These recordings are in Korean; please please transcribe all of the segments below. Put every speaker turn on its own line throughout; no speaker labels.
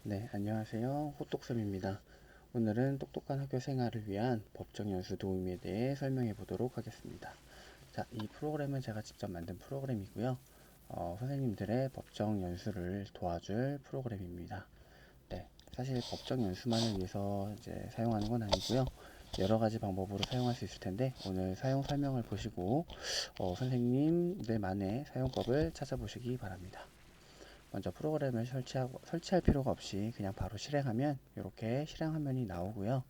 네, 안녕하세요. 호똑쌤입니다. 오늘은 똑똑한 학교 생활을 위한 법정 연수 도우미에 대해 설명해 보도록 하겠습니다. 자, 이 프로그램은 제가 직접 만든 프로그램이고요. 선생님들의 법정 연수를 도와줄 프로그램입니다. 네, 사실 법정 연수만을 위해서 이제 사용하는 건 아니고요. 여러 가지 방법으로 사용할 수 있을 텐데 오늘 사용 설명을 보시고 선생님들만의 사용법을 찾아보시기 바랍니다. 먼저 프로그램을 설치할 필요가 없이 그냥 바로 실행하면 이렇게 실행 화면이 나오고요.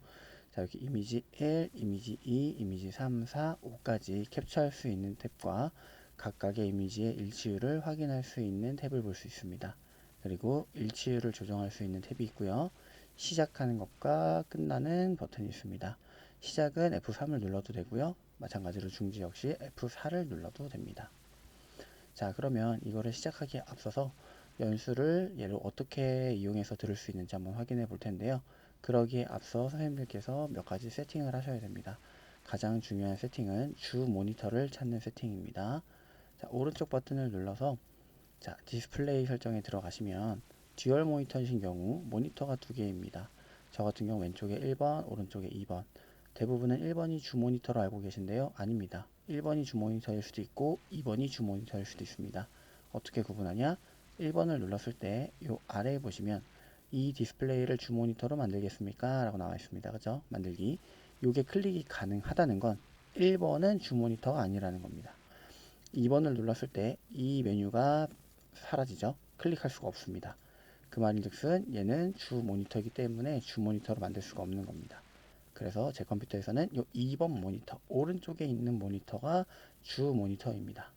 자, 여기 이미지 1, 이미지 2, 이미지 3, 4, 5까지 캡처할 수 있는 탭과 각각의 이미지의 일치율을 확인할 수 있는 탭을 볼 수 있습니다. 그리고 일치율을 조정할 수 있는 탭이 있고요. 시작하는 것과 끝나는 버튼이 있습니다. 시작은 F3을 눌러도 되고요. 마찬가지로 중지 역시 F4를 눌러도 됩니다. 자, 그러면 이거를 시작하기에 앞서서 연수를 얘를 어떻게 이용해서 들을 수 있는지 한번 확인해 볼 텐데요. 그러기에 앞서 선생님들께서 몇 가지 세팅을 하셔야 됩니다. 가장 중요한 세팅은 주 모니터를 찾는 세팅입니다. 자, 오른쪽 버튼을 눌러서 자, 디스플레이 설정에 들어가시면 듀얼 모니터이신 경우 모니터가 두 개입니다. 저 같은 경우 왼쪽에 1번, 오른쪽에 2번. 대부분은 1번이 주 모니터로 알고 계신데요. 아닙니다. 1번이 주 모니터일 수도 있고 2번이 주 모니터일 수도 있습니다. 어떻게 구분하냐? 1번을 눌렀을 때 이 아래에 보시면 이 디스플레이를 주 모니터로 만들겠습니까? 라고 나와 있습니다. 그죠? 만들기. 이게 클릭이 가능하다는 건 1번은 주 모니터가 아니라는 겁니다. 2번을 눌렀을 때 이 메뉴가 사라지죠. 클릭할 수가 없습니다. 그 말인즉슨 얘는 주 모니터이기 때문에 주 모니터로 만들 수가 없는 겁니다. 그래서 제 컴퓨터에서는 이 2번 모니터, 오른쪽에 있는 모니터가 주 모니터입니다.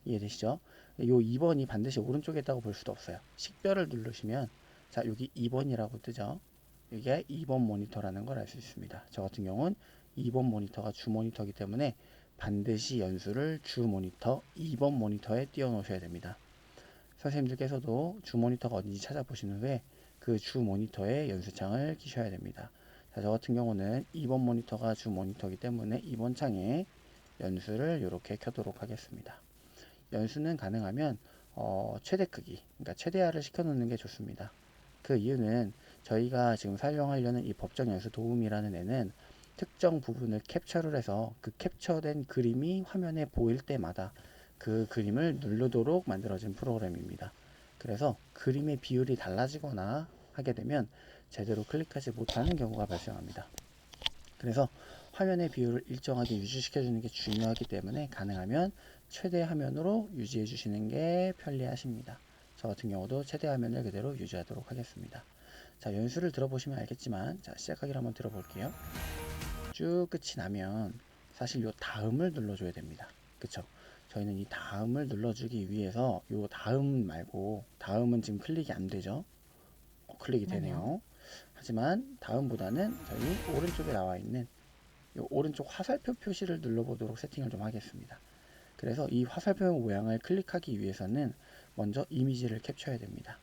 이해되시죠? 요 2번이 반드시 오른쪽에 있다고 볼 수도 없어요. 식별을 누르시면 자, 여기 2번이라고 뜨죠. 이게 2번 모니터라는 걸 알 수 있습니다. 저 같은 경우는 2번 모니터가 주 모니터이기 때문에 반드시 연수를 주 모니터 2번 모니터에 띄워 놓으셔야 됩니다. 선생님들께서도 주 모니터가 어딘지 찾아보신 후에 그 주 모니터에 연수창을 끼셔야 됩니다. 자, 저 같은 경우는 2번 모니터가 주 모니터이기 때문에 2번 창에 연수를 이렇게 켜도록 하겠습니다. 연수는 가능하면 최대 크기, 그러니까 최대화를 시켜놓는 게 좋습니다. 그 이유는 저희가 지금 사용하려는 이 법정 연수 도움이라는 애는 특정 부분을 캡처를 해서 그 캡처된 그림이 화면에 보일 때마다 그 그림을 누르도록 만들어진 프로그램입니다. 그래서 그림의 비율이 달라지거나 하게 되면 제대로 클릭하지 못하는 경우가 발생합니다. 그래서 화면의 비율을 일정하게 유지시켜 주는 게 중요하기 때문에 가능하면 최대 화면으로 유지해 주시는 게 편리하십니다. 저 같은 경우도 최대 화면을 그대로 유지하도록 하겠습니다. 자, 연수를 들어보시면 알겠지만 자, 시작하기를 한번 들어볼게요. 쭉 끝이 나면 사실 요 다음을 눌러줘야 됩니다. 그쵸? 저희는 이 다음을 눌러주기 위해서 요 다음 말고 다음은 지금 클릭이 안 되죠? 클릭이
잠깐만요.
되네요. 하지만 다음보다는 저희 오른쪽에 나와 있는 이 오른쪽 화살표 표시를 눌러보도록 세팅을 좀 하겠습니다. 그래서 이 화살표 모양을 클릭하기 위해서는 먼저 이미지를 캡처해야 됩니다.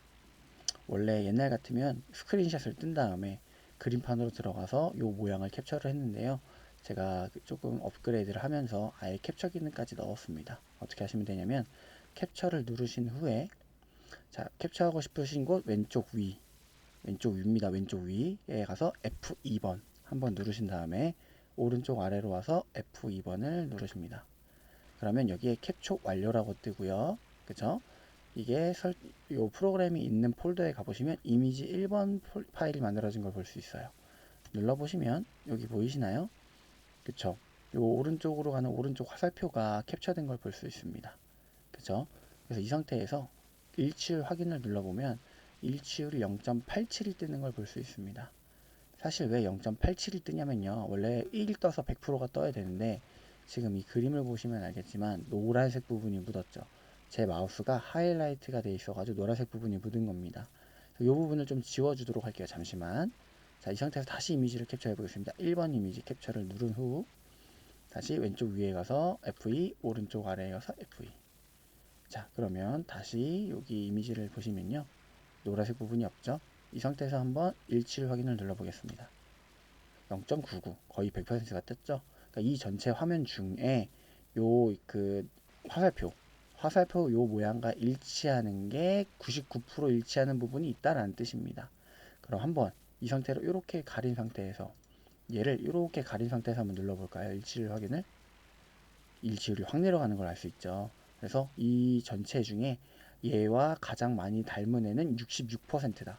원래 옛날 같으면 스크린샷을 뜬 다음에 그림판으로 들어가서 이 모양을 캡처를 했는데요. 제가 조금 업그레이드를 하면서 아예 캡처 기능까지 넣었습니다. 어떻게 하시면 되냐면 캡처를 누르신 후에 자, 캡처하고 싶으신 곳 왼쪽 위입니다. 왼쪽 위에 가서 F2번 한번 누르신 다음에 오른쪽 아래로 와서 F2번을 누르십니다. 그러면 여기에 캡처 완료라고 뜨고요. 그쵸? 이게 요 프로그램이 있는 폴더에 가보시면 이미지 1번 파일이 만들어진 걸 볼 수 있어요. 눌러보시면 여기 보이시나요? 그쵸? 요 오른쪽으로 가는 오른쪽 화살표가 캡처된 걸 볼 수 있습니다. 그쵸? 그래서 이 상태에서 일치율 확인을 눌러보면 일치율이 0.87이 뜨는 걸 볼 수 있습니다. 사실 왜 0.87이 뜨냐면요. 원래 1 떠서 100%가 떠야 되는데 지금 이 그림을 보시면 알겠지만 노란색 부분이 묻었죠. 제 마우스가 하이라이트가 돼 있어가지고 노란색 부분이 묻은 겁니다. 이 부분을 좀 지워주도록 할게요. 잠시만. 자, 이 상태에서 다시 이미지를 캡처해 보겠습니다. 1번 이미지 캡처를 누른 후 다시 왼쪽 위에 가서 F2, 오른쪽 아래에 가서 F2. 자, 그러면 다시 여기 이미지를 보시면요. 노란색 부분이 없죠? 이 상태에서 한번 일치를 확인을 눌러보겠습니다. 0.99 거의 100%가 떴죠. 그러니까 이 전체 화면 중에 요 그 화살표 요 모양과 일치하는 게 99% 일치하는 부분이 있다라는 뜻입니다. 그럼 한번 이 상태로 이렇게 가린 상태에서 얘를 이렇게 가린 상태에서 한번 눌러볼까요? 일치율 확인을. 일치율이 확 내려가는 걸 알 수 있죠. 그래서 이 전체 중에 얘와 가장 많이 닮은 애는 66%다.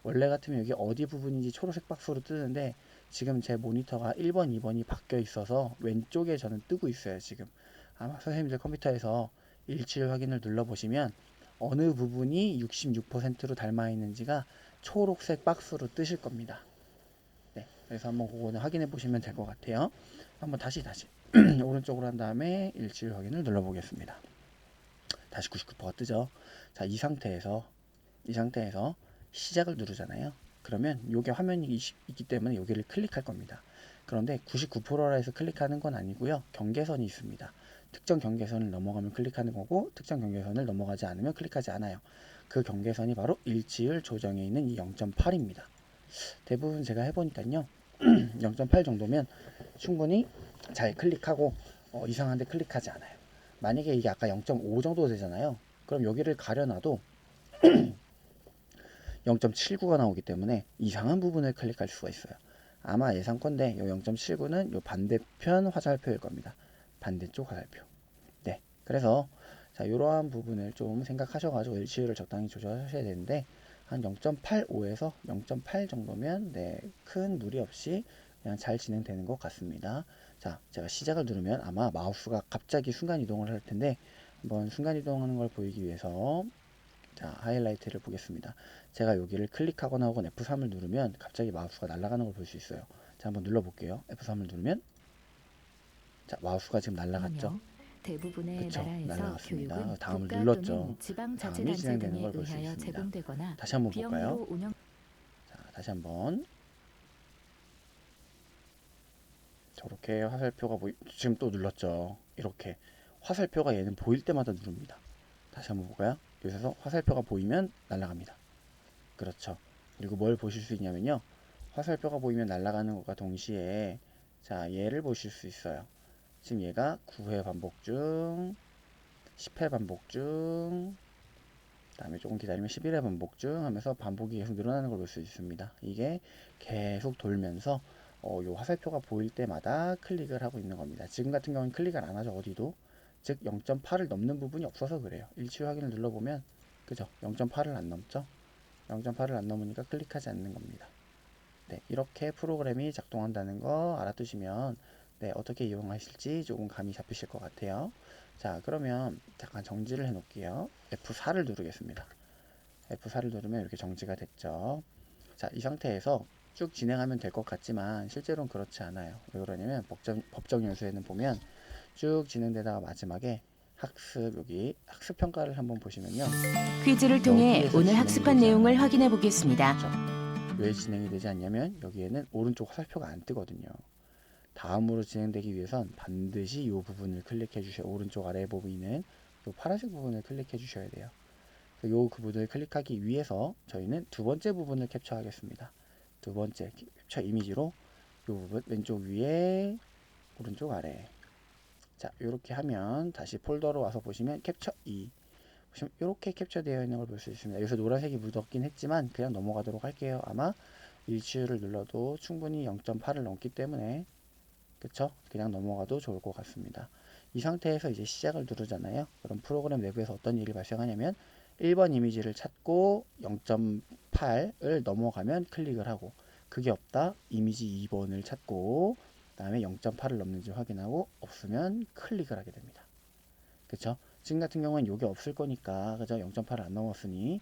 원래 같으면 여기 어디 부분인지 초록색 박스로 뜨는데 지금 제 모니터가 1번, 2번이 바뀌어 있어서 왼쪽에 저는 뜨고 있어요. 지금 아마 선생님들 컴퓨터에서 일치율 확인을 눌러보시면 어느 부분이 66%로 닮아 있는지가 초록색 박스로 뜨실 겁니다. 네, 그래서 한번 그거는 확인해 보시면 될 것 같아요. 한번 다시 오른쪽으로 한 다음에 일치율 확인을 눌러보겠습니다. 다시 99%가 뜨죠. 자, 이 상태에서 시작을 누르잖아요. 그러면 요게 화면이 있기 때문에 여기를 클릭할 겁니다. 그런데 99%라 해서 클릭하는 건 아니고요. 경계선이 있습니다. 특정 경계선을 넘어가면 클릭하는 거고 특정 경계선을 넘어가지 않으면 클릭하지 않아요. 그 경계선이 바로 일치율 조정에 있는 이 0.8입니다. 대부분 제가 해보니까요. 0.8 정도면 충분히 잘 클릭하고 이상한데 클릭하지 않아요. 만약에 이게 아까 0.5 정도 되잖아요. 그럼 여기를 가려놔도 0.79가 나오기 때문에 이상한 부분을 클릭할 수가 있어요. 아마 예상컨대 이 0.79는 이 반대편 화살표일 겁니다. 반대쪽 화살표. 네, 그래서 자 이러한 부분을 좀 생각하셔가지고 일치율을 적당히 조절하셔야 되는데 한 0.85에서 0.8 정도면 네, 큰 무리 없이 그냥 잘 진행되는 것 같습니다. 자, 제가 시작을 누르면 아마 마우스가 갑자기 순간 이동을 할 텐데 한번 순간 이동하는 걸 보이기 위해서 자, 하이라이트를 보겠습니다. 제가 여기를 클릭하거나 혹은 F3을 누르면 갑자기 마우스가 날아가는 걸 볼 수 있어요. 자, 한번 눌러볼게요. F3을 누르면 자, 마우스가 지금 날아갔죠.
대부분의
그쵸?
나라에서
날아갔습니다.
교육은
다음을
국가
눌렀죠.
또는 지방자치단체
다음이 진행되는
등에
걸 볼 수
의하여
있습니다.
제공되거나
다시 한번 볼까요?
비영리로 운영.
자, 다시 한번 저렇게 화살표가 지금 또 눌렀죠. 이렇게 화살표가 얘는 보일 때마다 누릅니다. 다시 한번 볼까요? 여기서 화살표가 보이면 날아갑니다. 그렇죠. 그리고 뭘 보실 수 있냐면요. 화살표가 보이면 날아가는 것과 동시에 자, 얘를 보실 수 있어요. 지금 얘가 9회 반복 중, 10회 반복 중, 다음에 조금 기다리면 11회 반복 중 하면서 반복이 계속 늘어나는 걸 볼 수 있습니다. 이게 계속 돌면서 요 화살표가 보일 때마다 클릭을 하고 있는 겁니다. 지금 같은 경우는 클릭을 안 하죠. 어디도. 즉 0.8을 넘는 부분이 없어서 그래요. 일치 확인을 눌러보면 그죠? 0.8을 안 넘죠? 0.8을 안 넘으니까 클릭하지 않는 겁니다. 네, 이렇게 프로그램이 작동한다는 거 알아두시면 네, 어떻게 이용하실지 조금 감이 잡히실 것 같아요. 자, 그러면 잠깐 정지를 해 놓을게요. F4를 누르겠습니다. F4를 누르면 이렇게 정지가 됐죠. 자, 이 상태에서 쭉 진행하면 될 것 같지만 실제로는 그렇지 않아요. 왜 그러냐면 법정 연수에는 보면 쭉 진행되다가 마지막에 학습, 여기 학습 평가를 한번 보시면요.
퀴즈를 통해
여기에서
오늘
진행이
학습한
되지
내용을
않아요.
확인해 보겠습니다.
그렇죠? 왜 진행이 되지 않냐면 여기에는 오른쪽 화살표가 안 뜨거든요. 다음으로 진행되기 위해선 반드시 이 부분을 클릭해 주셔야 오른쪽 아래 보이는 이 파란색 부분을 클릭해 주셔야 돼요. 이 부분을 클릭하기 위해서 저희는 두 번째 부분을 캡처하겠습니다. 두 번째 캡처 이미지로 이 부분 왼쪽 위에 오른쪽 아래 자 이렇게 하면 다시 폴더로 와서 보시면 캡처 2 보시면 이렇게 캡처되어 있는 걸 볼 수 있습니다. 여기서 노란색이 묻었긴 했지만 그냥 넘어가도록 할게요. 아마 일치율을 눌러도 충분히 0.8을 넘기 때문에 그쵸? 그냥 넘어가도 좋을 것 같습니다. 이 상태에서 이제 시작을 누르잖아요. 그럼 프로그램 내부에서 어떤 일이 발생하냐면 1번 이미지를 찾고 0.8을 넘어가면 클릭을 하고 그게 없다 이미지 2번을 찾고 그 다음에 0.8을 넘는지 확인하고 없으면 클릭을 하게 됩니다. 그쵸? 지금 같은 경우는 이게 없을 거니까 그죠? 0.8을 안 넘었으니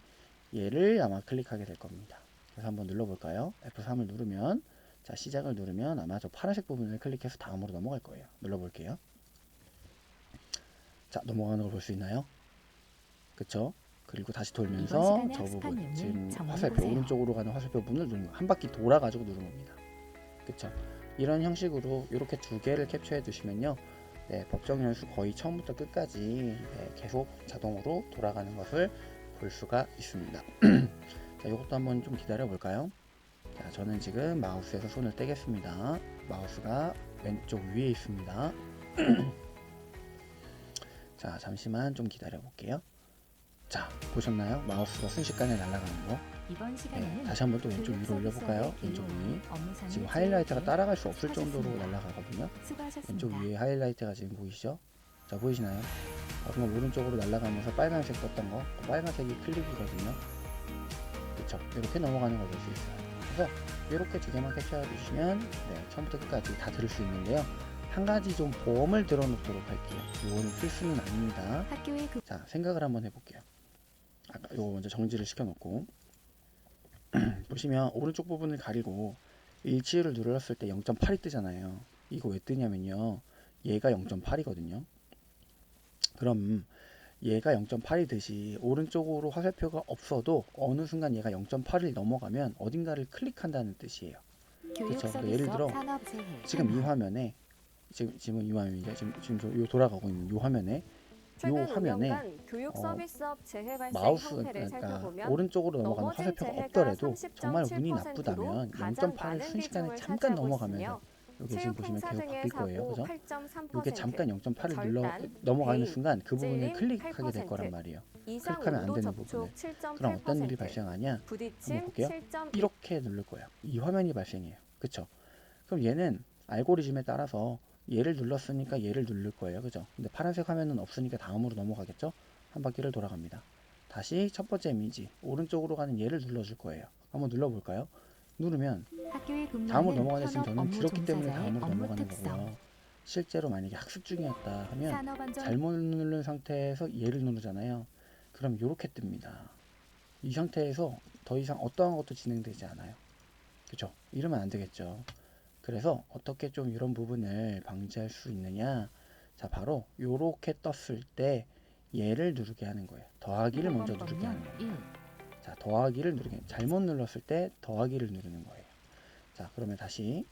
얘를 아마 클릭하게 될 겁니다. 그래서 한번 눌러볼까요? F3을 누르면 자 시작을 누르면 아마 저 파란색 부분을 클릭해서 다음으로 넘어갈 거예요. 눌러볼게요. 자 넘어가는 걸 볼 수 있나요? 그쵸? 그리고 다시 돌면서 저 부분 지금 화살표 오른쪽으로 가는 화살표 부분을 누르는 한 바퀴 돌아가지고 누른 겁니다. 그쵸? 이런 형식으로 이렇게 두 개를 캡처해 두시면요. 네, 법정 연수 거의 처음부터 끝까지 네, 계속 자동으로 돌아가는 것을 볼 수가 있습니다. 자, 이것도 한번 좀 기다려 볼까요? 자, 저는 지금 마우스에서 손을 떼겠습니다. 마우스가 왼쪽 위에 있습니다. 자, 잠시만 좀 기다려 볼게요. 자, 보셨나요? 마우스가 순식간에 날아가는 거.
이번 시간에는
다시 한번 또 왼쪽
교육
위로 올려볼까요?
서비스와의
왼쪽
개요,
위.
업무상의
지금 하이라이트가
제약에
따라갈 수 없을 정도로
수고하셨습니다.
날아가거든요.
수고하셨습니다.
왼쪽 위에 하이라이트가 지금 보이시죠? 자, 보이시나요? 방금 오른쪽으로 날아가면서 빨간색 떴던 거, 그 빨간색이 클릭이거든요. 그쵸? 이렇게 넘어가는 걸 볼 수 있어요. 그래서 이렇게 두 개만 캡처해 주시면 처음부터 끝까지 다 들을 수 있는데요. 한 가지 좀 보험을 들어놓도록 할게요. 이거는 필수는 아닙니다.
학교의
자, 생각을 한번 해볼게요. 아까 이거 먼저 정지를 시켜놓고 보시면 오른쪽 부분을 가리고 일치율을 눌렀을 때 0.8이 뜨잖아요. 이거 왜 뜨냐면요, 얘가 0.8이거든요. 그럼 얘가 0.8이듯이 오른쪽으로 화살표가 없어도 어느 순간 얘가 0.8을 넘어가면 어딘가를 클릭한다는 뜻이에요.
교육
그쵸?
서비스와
예를 들어
산업 재해,
지금 이 화면에 지금 이 화면이죠. 지금 요 돌아가고 있는 요 화면에
최근
화면에
5년간 교육 서비스업 재해 발생
마우스
형태를
그러니까
살펴보면
오른쪽으로 넘어가는
넘어진
화살표가
재해가
없더라도 정말 운이
30.7%로
나쁘다면
가장
0.8을
많은
순식간에
비중을
잠깐
차지하고
넘어가면서
있으며
여기 지금
체육
보시면
행사
계속
등의
바뀔 거예요.
사고
그죠?
8.3%,
이게 잠깐 0.8을
절단,
넘어가는
배임,
순간 그 부분을
찔림
클릭하게 될
8%,
거란 말이에요.
이상
클릭하면 안
온도
되는
접촉
부분을. 그럼 어떤 일이
7.8%,
발생하냐? 한번
부딪힘
볼게요.
7.1%,
이렇게 누를 거예요. 이 화면이 발생해요. 그쵸? 그럼 얘는 알고리즘에 따라서 얘를 눌렀으니까 얘를 누를 거예요. 그죠? 근데 파란색 화면은 없으니까 다음으로 넘어가겠죠? 한 바퀴를 돌아갑니다. 다시 첫 번째 이미지 오른쪽으로 가는 얘를 눌러줄 거예요. 한번 눌러볼까요? 누르면
학교에
다음으로
근무하는
넘어가는, 지금
현업
저는
업무
길었기 때문에
종사자의
다음으로
업무
넘어가는
특성,
거고요. 실제로 만약에 학습 중이었다 하면
산업안전
잘못 누른 상태에서 얘를 누르잖아요. 그럼 이렇게 뜹니다. 이 상태에서 더 이상 어떠한 것도 진행되지 않아요. 그쵸? 이러면 안 되겠죠. 그래서 어떻게 좀 이런 부분을 방지할 수 있느냐? 자, 바로 요렇게 떴을 때 얘를 누르게 하는 거예요. 더하기를 먼저 누르게 하는 거예요.
1.
자, 더하기를 누르게, 잘못 눌렀을 때 더하기를 누르는 거예요. 자, 그러면 다시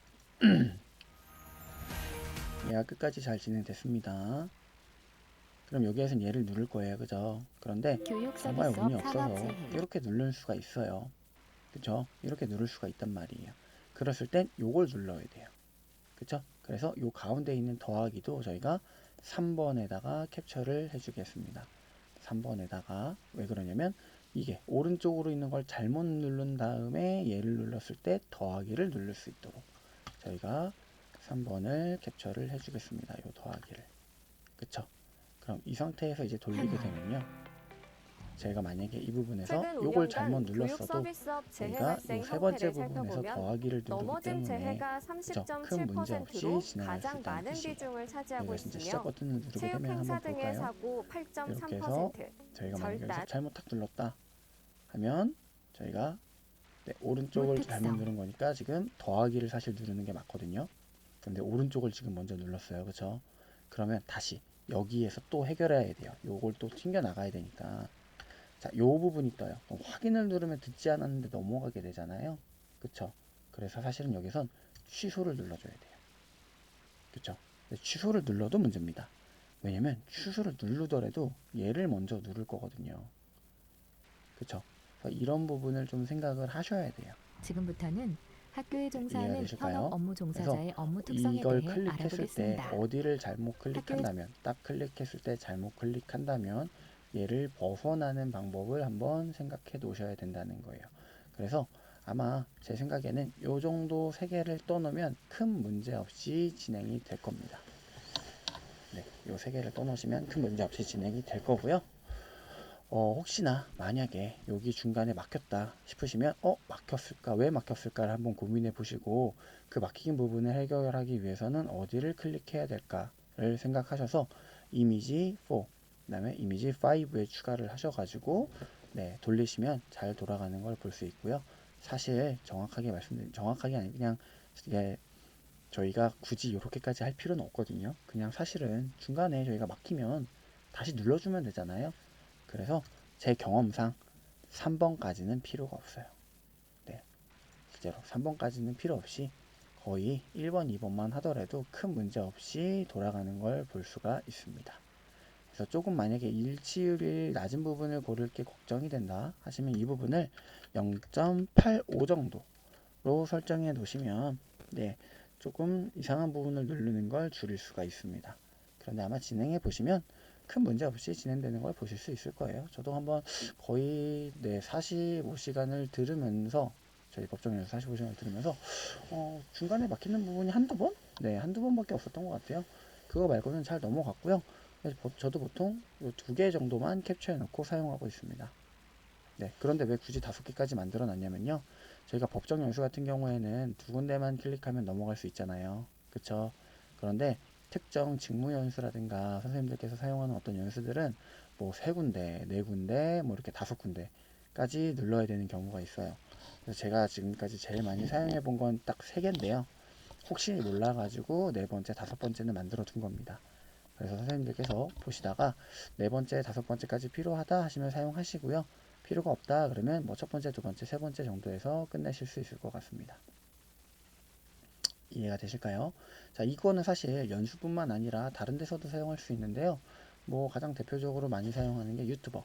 얘가 끝까지 잘 진행됐습니다. 그럼 여기에선 얘를 누를 거예요. 그죠? 그런데
교육
정말 운이
서비스업
없어서
산업 재해,
이렇게 누를 수가 있어요. 그쵸? 이렇게 누를 수가 있단 말이에요. 그랬을 땐 요걸 눌러야 돼요. 그쵸? 그래서 요 가운데 있는 더하기도 저희가 3번에다가 캡처를 해주겠습니다. 3번에다가 왜 그러냐면 이게 오른쪽으로 있는 걸 잘못 누른 다음에 얘를 눌렀을 때 더하기를 누를 수 있도록 저희가 3번을 캡처를 해주겠습니다. 요 더하기를. 그쵸? 그럼 이 상태에서 이제 돌리게 되면요, 제가 만약에 이 부분에서
최근
요걸 잘못
5년간 교육
눌렀어도
서비스업 재해
저희가
발생
요 세 번째
형태를
부분에서
살펴보면
더하기를 누르기
넘어진
때문에
재해가
그쵸? 큰 문제 없이
30.7%로
진행할 수
가장
있다는
많은
뜻이에요.
비중을 차지하고
저희가 진짜 시작
있으며
버튼을 누르게
체육
되면
행사
한번
등의
볼까요?
사고
이렇게 해서
8.3%,
저희가 만약에 여기서
절단,
잘못 탁 눌렀다 하면 저희가 오른쪽을
무특성.
잘못 누른 거니까 지금 더하기를 사실 누르는 게 맞거든요. 근데 오른쪽을 지금 먼저 눌렀어요. 그쵸? 그러면 다시 여기에서 또 해결해야 돼요. 요걸 또 튕겨 나가야 되니까. 자, 요 부분이 떠요. 그럼 확인을 누르면 듣지 않았는데 넘어가게 되잖아요. 그쵸? 그래서 사실은 여기선 취소를 눌러줘야 돼요. 그쵸? 근데 취소를 눌러도 문제입니다. 왜냐면 취소를 누르더라도 얘를 먼저 누를 거거든요. 그쵸? 그래서 이런 부분을 좀 생각을 하셔야 돼요.
지금부터는 학교에
이해가
종사하는
되실까요?
현업 업무 종사자의 업무 특성에
이걸
대해
클릭했을 때
알아보겠습니다.
어디를 잘못 클릭한다면, 딱 클릭했을 때 잘못 클릭한다면 얘를 벗어나는 방법을 한번 생각해 놓으셔야 된다는 거예요. 그래서 아마 제 생각에는 요 정도 세 개를 떠놓으면 큰 문제 없이 진행이 될 겁니다. 네, 요 세 개를 떠놓으시면 큰 문제 없이 진행이 될 거고요. 혹시나 만약에 여기 중간에 막혔다 싶으시면 막혔을까, 왜 막혔을까를 한번 고민해 보시고 그 막힌 부분을 해결하기 위해서는 어디를 클릭해야 될까를 생각하셔서 이미지 4, 그 다음에 이미지 5에 추가를 하셔가지고 돌리시면 잘 돌아가는 걸 볼 수 있고요. 사실 정확하게 아니 그냥 이게 저희가 굳이 이렇게까지 할 필요는 없거든요. 그냥 사실은 중간에 저희가 막히면 다시 눌러주면 되잖아요. 그래서 제 경험상 3번까지는 필요가 없어요. 네, 실제로 3번까지는 필요 없이 거의 1번, 2번만 하더라도 큰 문제 없이 돌아가는 걸 볼 수가 있습니다. 그래서 조금 만약에 일치율이 낮은 부분을 고를 게 걱정이 된다 하시면 이 부분을 0.85 정도로 설정해 놓으시면 조금 이상한 부분을 누르는 걸 줄일 수가 있습니다. 그런데 아마 진행해 보시면 큰 문제 없이 진행되는 걸 보실 수 있을 거예요. 저도 한번 거의 45시간을 들으면서 저희 법정연수 45시간을 들으면서 중간에 막히는 부분이 한두 번? 한두 번밖에 없었던 것 같아요. 그거 말고는 잘 넘어갔고요. 그래서 저도 보통 2개 정도만 캡처해 놓고 사용하고 있습니다. 그런데 왜 굳이 5개까지 만들어 놨냐면요. 저희가 법정 연수 같은 경우에는 2군데만 클릭하면 넘어갈 수 있잖아요. 그쵸? 그런데 특정 직무 연수라든가 선생님들께서 사용하는 어떤 연수들은 뭐 3군데, 4군데, 뭐 이렇게 5군데까지 눌러야 되는 경우가 있어요. 그래서 제가 지금까지 제일 많이 사용해 본 건 딱 3개인데요. 혹시 몰라가지고 4번째, 5번째는 만들어 둔 겁니다. 그래서 선생님들께서 보시다가 4번째, 5번째까지 필요하다 하시면 사용하시고요. 필요가 없다 그러면 뭐 첫 번째, 두 번째, 세 번째 정도에서 끝내실 수 있을 것 같습니다. 이해가 되실까요? 자, 이거는 사실 연수뿐만 아니라 다른 데서도 사용할 수 있는데요. 뭐 가장 대표적으로 많이 사용하는 게 유튜브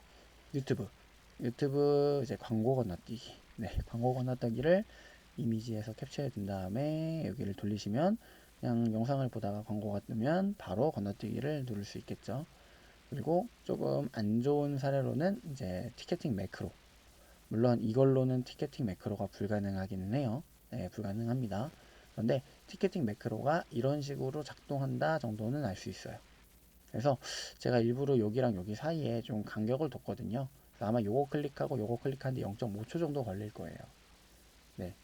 이제 광고 건너뛰기. 광고 건너뛰기를 이미지에서 캡처해 둔 다음에 여기를 돌리시면 그냥 영상을 보다가 광고가 뜨면 바로 건너뛰기를 누를 수 있겠죠. 그리고 조금 안 좋은 사례로는 이제 티켓팅 매크로. 물론 이걸로는 티켓팅 매크로가 불가능하기는 해요. 불가능합니다. 그런데 티켓팅 매크로가 이런 식으로 작동한다 정도는 알 수 있어요. 그래서 제가 일부러 여기랑 여기 사이에 좀 간격을 뒀거든요. 그래서 아마 요거 클릭하고 요거 클릭하는데 0.5초 정도 걸릴 거예요.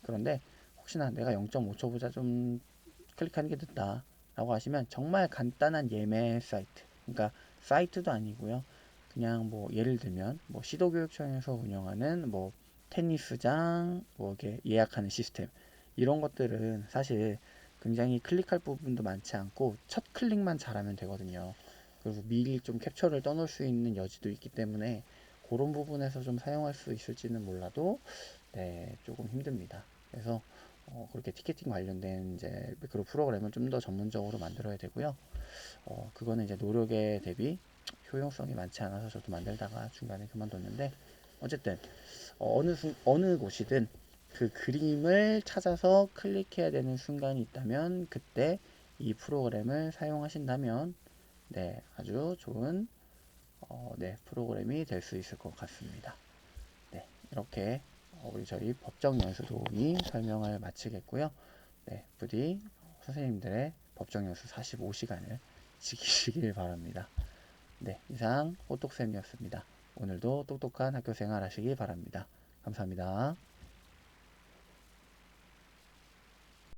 그런데 혹시나 내가 0.5초보다 좀 클릭하는 게 늦다 라고 하시면 정말 간단한 예매 사이트, 그러니까 사이트도 아니고요. 그냥 뭐 예를 들면 뭐 시도교육청에서 운영하는 뭐 테니스장 뭐 이렇게 예약하는 시스템, 이런 것들은 사실 굉장히 클릭할 부분도 많지 않고 첫 클릭만 잘하면 되거든요. 그리고 미리 좀 캡처를 떠놓을 수 있는 여지도 있기 때문에 그런 부분에서 좀 사용할 수 있을지는 몰라도 조금 힘듭니다. 그래서 그렇게 티켓팅 관련된 이제 매크로 프로그램을 좀 더 전문적으로 만들어야 되고요. 그거는 이제 노력에 대비 효용성이 많지 않아서 저도 만들다가 중간에 그만뒀는데, 어쨌든 어느 곳이든 그 그림을 찾아서 클릭해야 되는 순간이 있다면 그때 이 프로그램을 사용하신다면 아주 좋은 프로그램이 될 수 있을 것 같습니다. 이렇게 우리 저희 법정 연수 도우미 설명을 마치겠고요. 부디 선생님들의 법정 연수 45시간을 지키시길 바랍니다. 이상 호똑쌤이었습니다. 오늘도 똑똑한 학교 생활 하시기 바랍니다. 감사합니다.